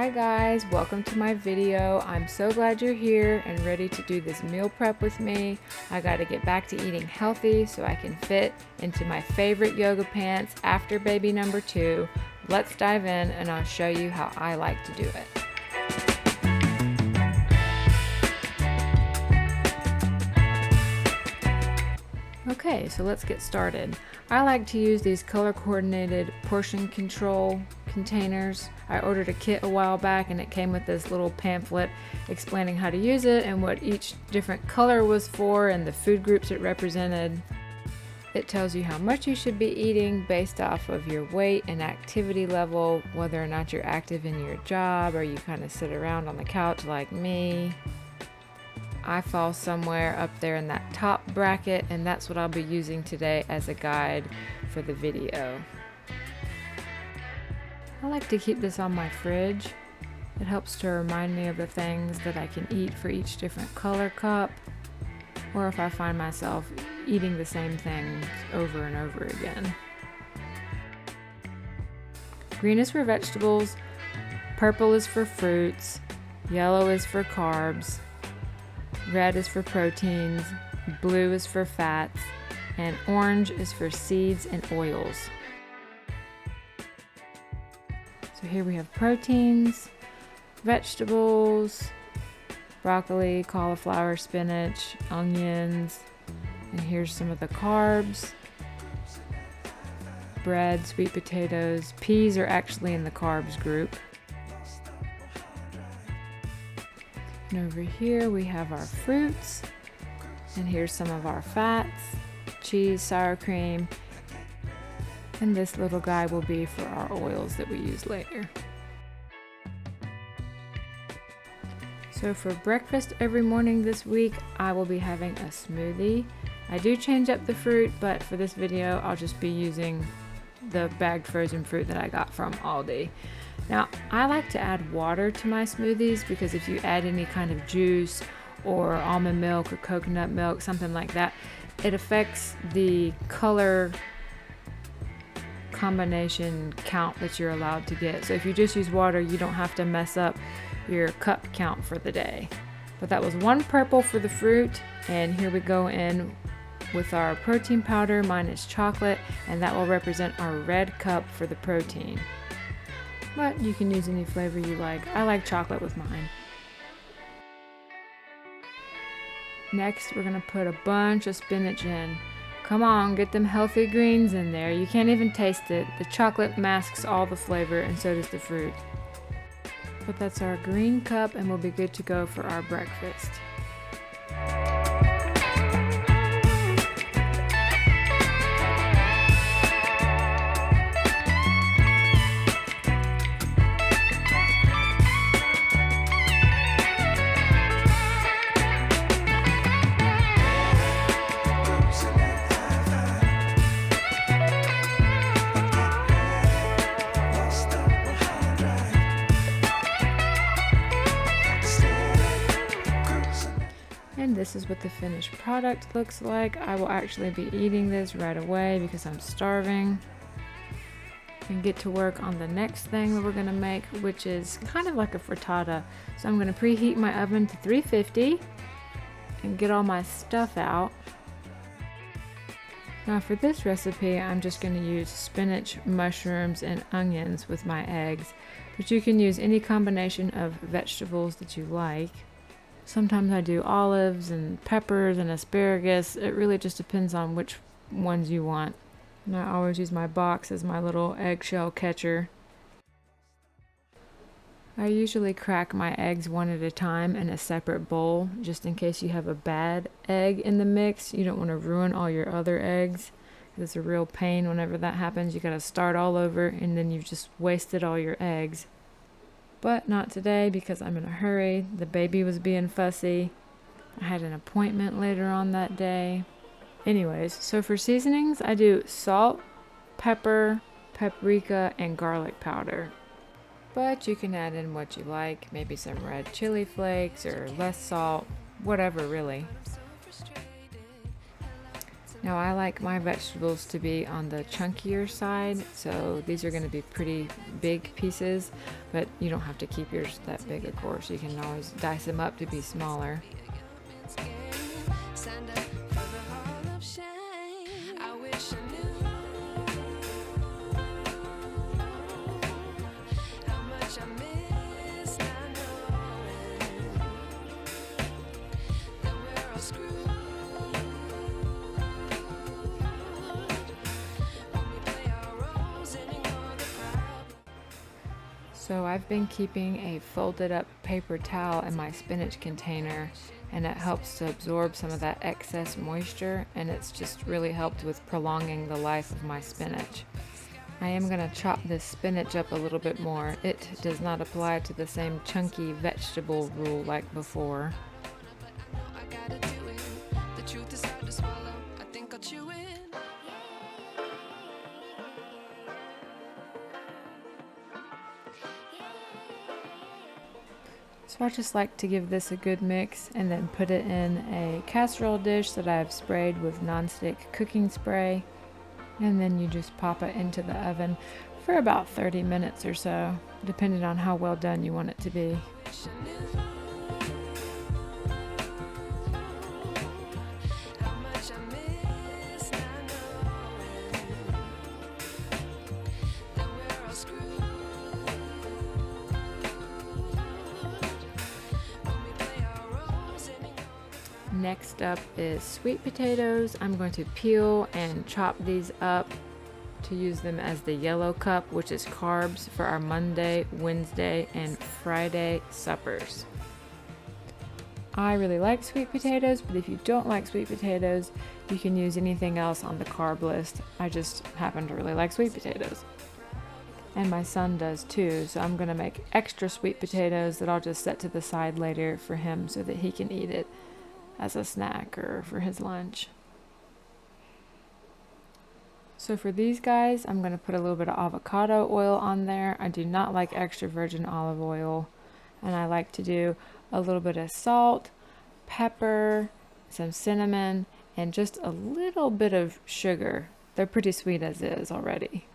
Hi guys, welcome to my video. I'm so glad you're here and ready to do this meal prep with me. I got to get back to eating healthy so I can fit into my favorite yoga pants after baby number 2. Let's dive in and I'll show you how I like to do it. Okay, so let's get started. I like to use these color coordinated portion control containers. I ordered a kit a while back and it came with this little pamphlet explaining how to use it and what each different color was for and the food groups it represented. It tells you how much you should be eating based off of your weight and activity level, whether or not you're active in your job or you kind of sit around on the couch like me. I fall somewhere up there in that top bracket, and that's what I'll be using today as a guide for the video. I like to keep this on my fridge. It helps to remind me of the things that I can eat for each different color cup, or if I find myself eating the same things over and over again. Green is for vegetables, purple is for fruits, yellow is for carbs, red is for proteins, blue is for fats, and orange is for seeds and oils. So here we have proteins, vegetables, broccoli, cauliflower, spinach, onions, and here's some of the carbs. Bread, sweet potatoes, peas are actually in the carbs group. And over here we have our fruits, and here's some of our fats, cheese, sour cream, and this little guy will be for our oils that we use later. So for breakfast every morning this week, I will be having a smoothie. I do change up the fruit, but for this video, I'll just be using the bagged frozen fruit that I got from Aldi. Now, I like to add water to my smoothies because if you add any kind of juice or almond milk or coconut milk, something like that, it affects the color combination count that you're allowed to get. So if you just use water, you don't have to mess up your cup count for the day. But that was one purple for the fruit, and here we go in with our protein powder. Mine is chocolate, and that will represent our red cup for the protein. But you can use any flavor you like. I like chocolate with mine. Next, we're gonna put a bunch of spinach in. Come on, get them healthy greens in there. You can't even taste it. The chocolate masks all the flavor, and so does the fruit. But that's our green cup, and we'll be good to go for our breakfast. And this is what the finished product looks like. I will actually be eating this right away because I'm starving. And get to work on the next thing that we're gonna make, which is kind of like a frittata. So I'm gonna preheat my oven to 350 and get all my stuff out. Now for this recipe, I'm just gonna use spinach, mushrooms, and onions with my eggs, but you can use any combination of vegetables that you like. Sometimes I do olives and peppers and asparagus. It really just depends on which ones you want. And I always use my box as my little eggshell catcher. I usually crack my eggs one at a time in a separate bowl, just in case you have a bad egg in the mix. You don't want to ruin all your other eggs. It's a real pain whenever that happens. You gotta start all over and then you've just wasted all your eggs. But not today because I'm in a hurry. The baby was being fussy. I had an appointment later on that day. Anyways, so for seasonings, I do salt, pepper, paprika, and garlic powder. But you can add in what you like, maybe some red chili flakes or less salt, whatever really. Now I like my vegetables to be on the chunkier side, so these are going to be pretty big pieces, but you don't have to keep yours that big, of course. You can always dice them up to be smaller. So I've been keeping a folded up paper towel in my spinach container, and it helps to absorb some of that excess moisture, and it's just really helped with prolonging the life of my spinach. I am going to chop this spinach up a little bit more. It does not apply to the same chunky vegetable rule like before. So I just like to give this a good mix and then put it in a casserole dish that I've sprayed with nonstick cooking spray. And then you just pop it into the oven for about 30 minutes or so, depending on how well done you want it to be. Next up is sweet potatoes. I'm going to peel and chop these up to use them as the yellow cup, which is carbs for our Monday, Wednesday, and Friday suppers. I really like sweet potatoes, but if you don't like sweet potatoes, you can use anything else on the carb list. I just happen to really like sweet potatoes. And my son does too, so I'm going to make extra sweet potatoes that I'll just set to the side later for him so that he can eat it as a snack or for his lunch. So for these guys, I'm going to put a little bit of avocado oil on there. I do not like extra virgin olive oil, and I like to do a little bit of salt, pepper, some cinnamon, and just a little bit of sugar. They're pretty sweet as is already.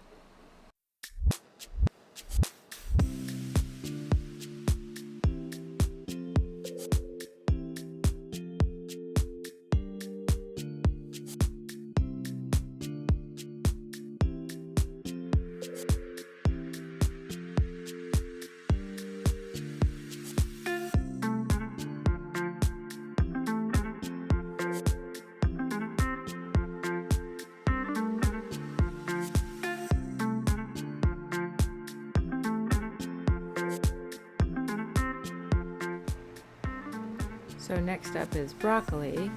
So next up is broccoli.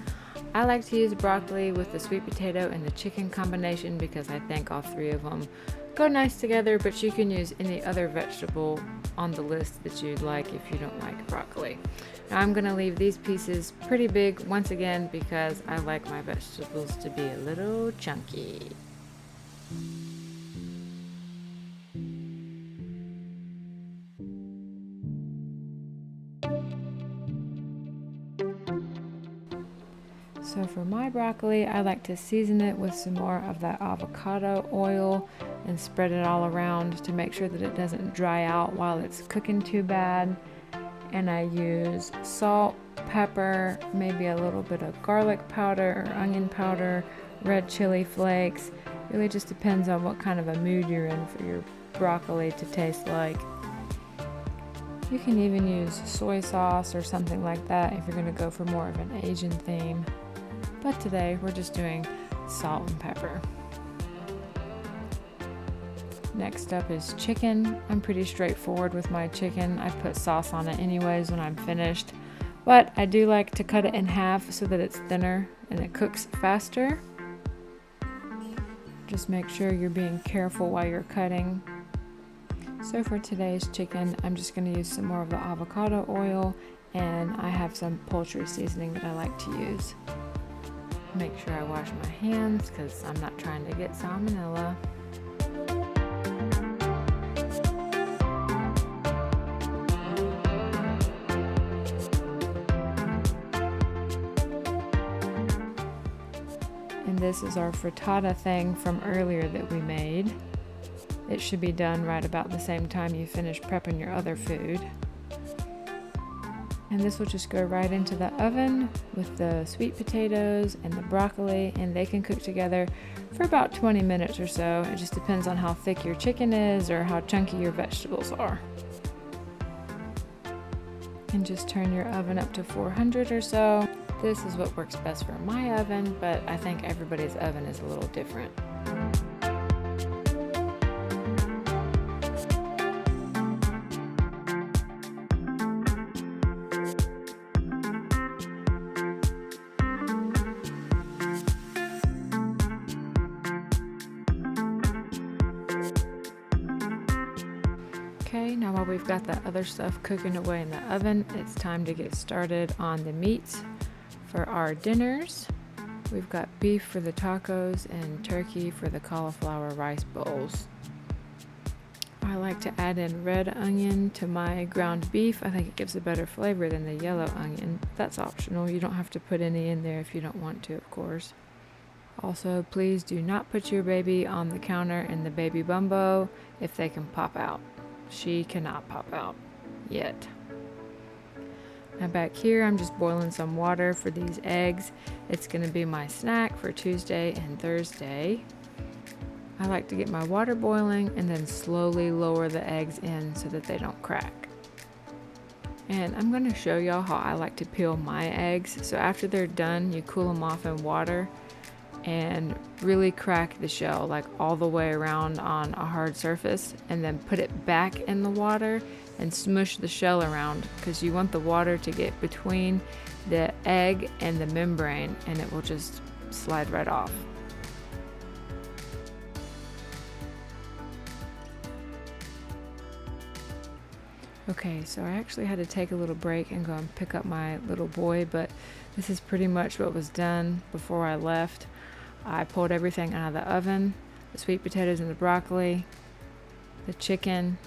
I like to use broccoli with the sweet potato and the chicken combination because I think all three of them go nice together, but you can use any other vegetable on the list that you'd like if you don't like broccoli. Now I'm going to leave these pieces pretty big once again because I like my vegetables to be a little chunky. So for my broccoli, I like to season it with some more of that avocado oil and spread it all around to make sure that it doesn't dry out while it's cooking too bad. And I use salt, pepper, maybe a little bit of garlic powder or onion powder, red chili flakes. It really just depends on what kind of a mood you're in for your broccoli to taste like. You can even use soy sauce or something like that if you're going to go for more of an Asian theme. But today we're just doing salt and pepper. Next up is chicken. I'm pretty straightforward with my chicken. I put sauce on it anyways when I'm finished. But I do like to cut it in half so that it's thinner and it cooks faster. Just make sure you're being careful while you're cutting. So for today's chicken, I'm just going to use some more of the avocado oil, and I have some poultry seasoning that I like to use. Make sure I wash my hands because I'm not trying to get salmonella. In this is our frittata thing from earlier that we made. It should be done right about the same time you finish prepping your other food. And this will just go right into the oven with the sweet potatoes and the broccoli, and they can cook together for about 20 minutes or so. It just depends on how thick your chicken is or how chunky your vegetables are. And just turn your oven up to 400 or so. This is what works best for my oven, but I think everybody's oven is a little different. Okay, now while we've got that other stuff cooking away in the oven, it's time to get started on the meats for our dinners. We've got beef for the tacos and turkey for the cauliflower rice bowls. I like to add in red onion to my ground beef. I think it gives a better flavor than the yellow onion. That's optional. You don't have to put any in there if you don't want to, of course. Also, please do not put your baby on the counter in the baby bumbo if they can pop out. She cannot pop out yet. Now back here, I'm just boiling some water for these eggs. It's going to be my snack for Tuesday and Thursday. I like to get my water boiling and then slowly lower the eggs in so that they don't crack. And I'm going to show y'all how I like to peel my eggs. So after they're done, you cool them off in water and really crack the shell like all the way around on a hard surface, and then put it back in the water and smush the shell around, because you want the water to get between the egg and the membrane and it will just slide right off. Okay, so I actually had to take a little break and go and pick up my little boy, but this is pretty much what was done before I left. I pulled everything out of the oven, the sweet potatoes and the broccoli, the chicken,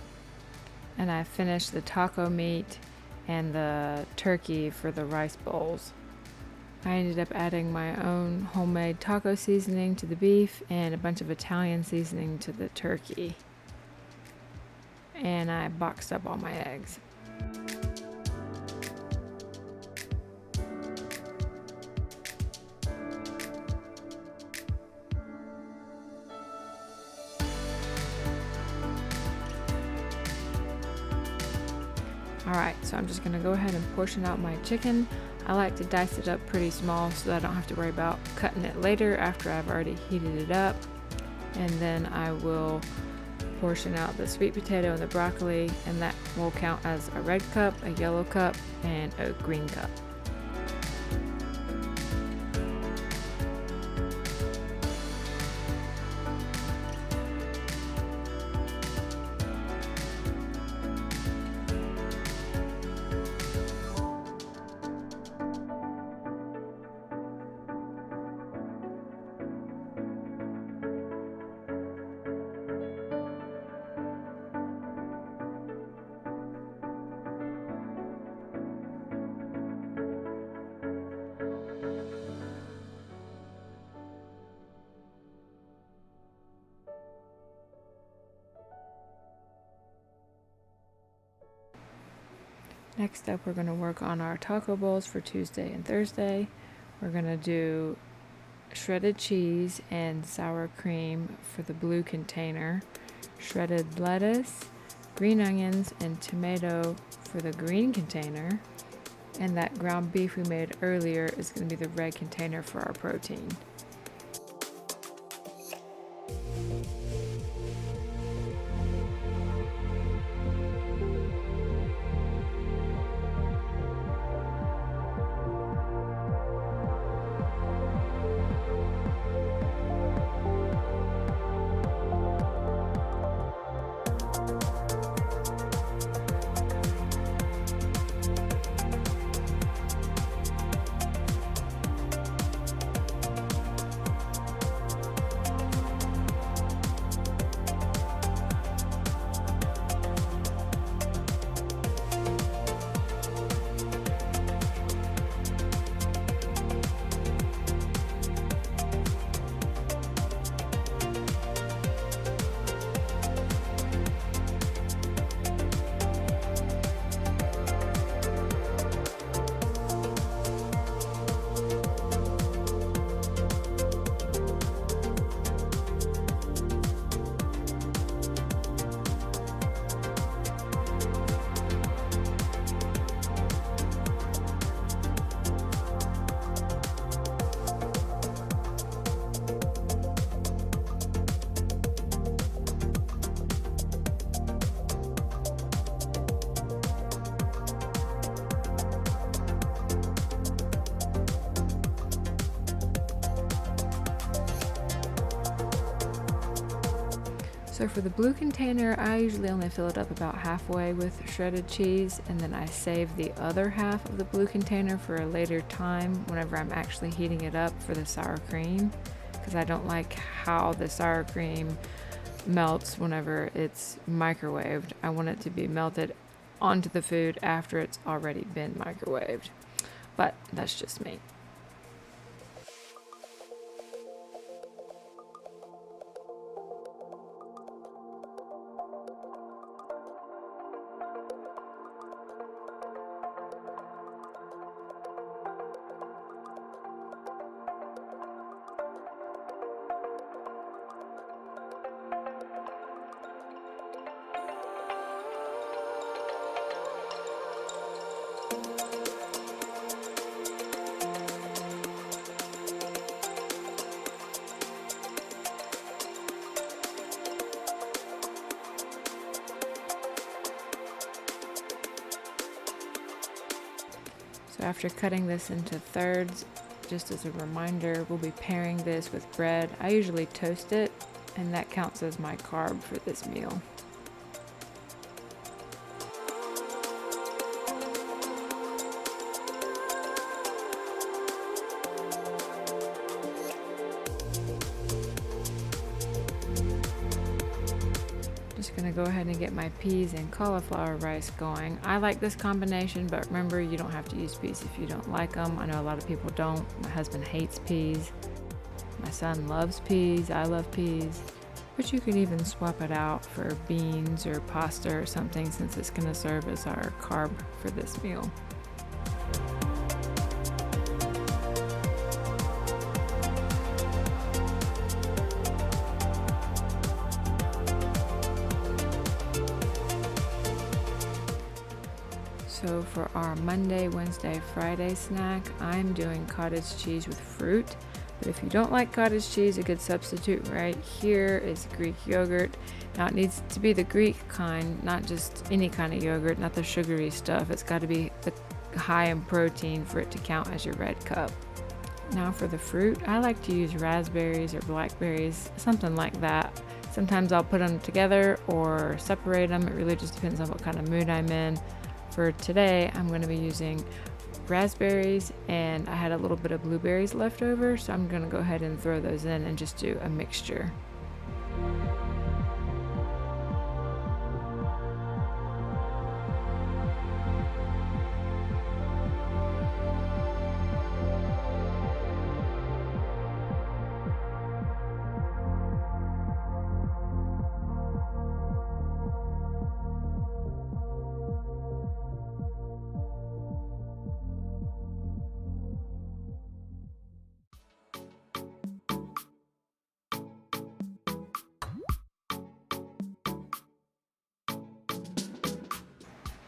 and I finished the taco meat and the turkey for the rice bowls. I ended up adding my own homemade taco seasoning to the beef and a bunch of Italian seasoning to the turkey. And I boxed up all my eggs. Alright, so I'm just going to go ahead and portion out my chicken. I like to dice it up pretty small so that I don't have to worry about cutting it later after I've already heated it up. And then I will portion out the sweet potato and the broccoli, and that will count as a red cup, a yellow cup, and a green cup. Next up, we're going to work on our taco bowls for Tuesday and Thursday. We're going to do shredded cheese and sour cream for the blue container, shredded lettuce, green onions, and tomato for the green container, and that ground beef we made earlier is going to be the red container for our protein. So for the blue container, I usually only fill it up about halfway with shredded cheese, and then I save the other half of the blue container for a later time whenever I'm actually heating it up for the sour cream, because I don't like how the sour cream melts whenever it's microwaved. I want it to be melted onto the food after it's already been microwaved, but that's just me. So after cutting this into thirds, just as a reminder, we'll be pairing this with bread. I usually toast it, and that counts as my carb for this meal. Just gonna go ahead and get my peas and cauliflower rice going. I like this combination, but remember, you don't have to use peas if you don't like them. I know a lot of people don't. My husband hates peas. My son loves peas. I love peas. But you could even swap it out for beans or pasta or something, since it's gonna serve as our carb for this meal. So for our Monday, Wednesday, Friday snack, I'm doing cottage cheese with fruit. But if you don't like cottage cheese, a good substitute right here is Greek yogurt. Now it needs to be the Greek kind, not just any kind of yogurt, not the sugary stuff. It's got to be the high in protein for it to count as your red cup. Now for the fruit, I like to use raspberries or blackberries, something like that. Sometimes I'll put them together or separate them. It really just depends on what kind of mood I'm in. For today, I'm going to be using raspberries, and I had a little bit of blueberries left over, so I'm going to go ahead and throw those in and just do a mixture.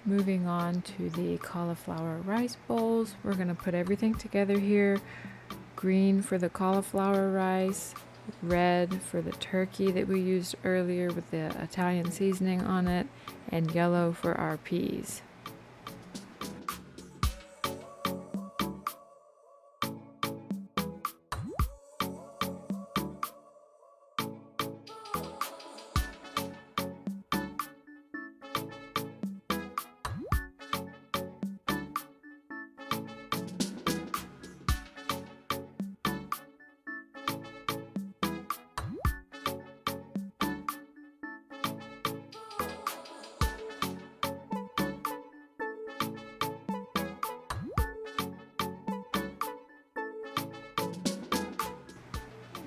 Moving on to the cauliflower rice bowls, we're going to put everything together here. Green for the cauliflower rice, red for the turkey that we used earlier with the Italian seasoning on it, and yellow for our peas.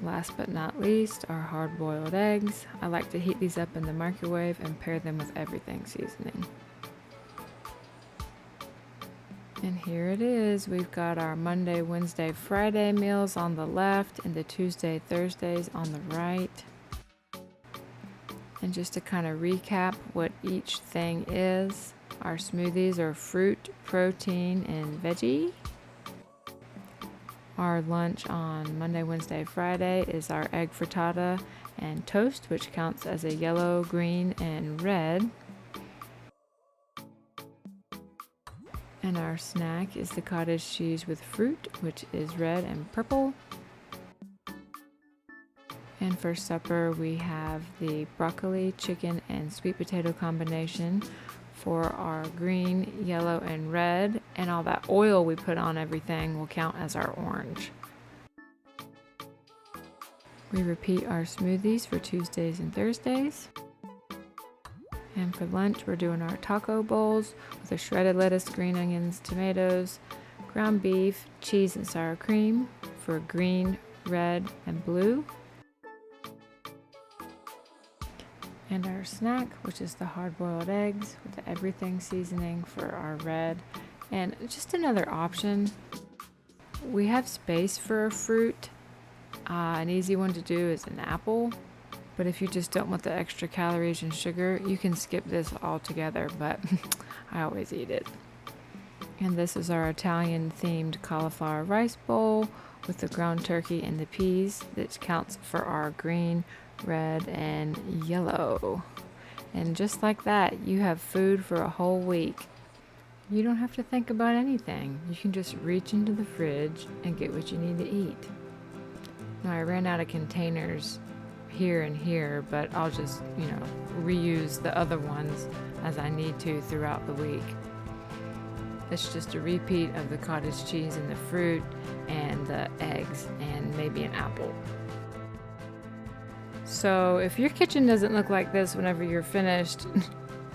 Last but not least, our hard-boiled eggs. I like to heat these up in the microwave and pair them with everything seasoning. And here it is. We've got our Monday, Wednesday, Friday meals on the left and the Tuesday, Thursdays on the right. And just to kind of recap what each thing is, our smoothies are fruit, protein, and veggie. Our lunch on Monday, Wednesday, Friday is our egg frittata and toast, which counts as a yellow, green, and red. And our snack is the cottage cheese with fruit, which is red and purple. And for supper, we have the broccoli, chicken, and sweet potato combination for our green, yellow, and red. And all that oil we put on everything will count as our orange. We repeat our smoothies for Tuesdays and Thursdays. And for lunch, we're doing our taco bowls with a shredded lettuce, green onions, tomatoes, ground beef, cheese, and sour cream for green, red, and blue. And our snack, which is the hard-boiled eggs with the everything seasoning for our red. And just another option, we have space for a fruit. An easy one to do is an apple. But if you just don't want the extra calories and sugar, you can skip this altogether, but I always eat it. And this is our Italian-themed cauliflower rice bowl with the ground turkey and the peas that counts for our green, red, and yellow. And just like that, you have food for a whole week. You don't have to think about anything. You can just reach into the fridge and get what you need to eat. Now, I ran out of containers here and here, but I'll just, reuse the other ones as I need to throughout the week. It's just a repeat of the cottage cheese and the fruit and the eggs and maybe an apple. So if your kitchen doesn't look like this whenever you're finished,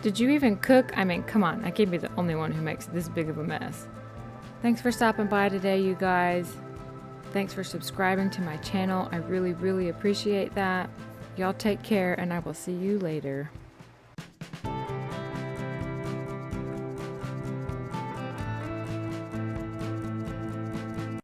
did you even cook? I mean, come on, I can't be the only one who makes this big of a mess. Thanks for stopping by today, you guys. Thanks for subscribing to my channel. I really, really appreciate that. Y'all take care, and I will see you later.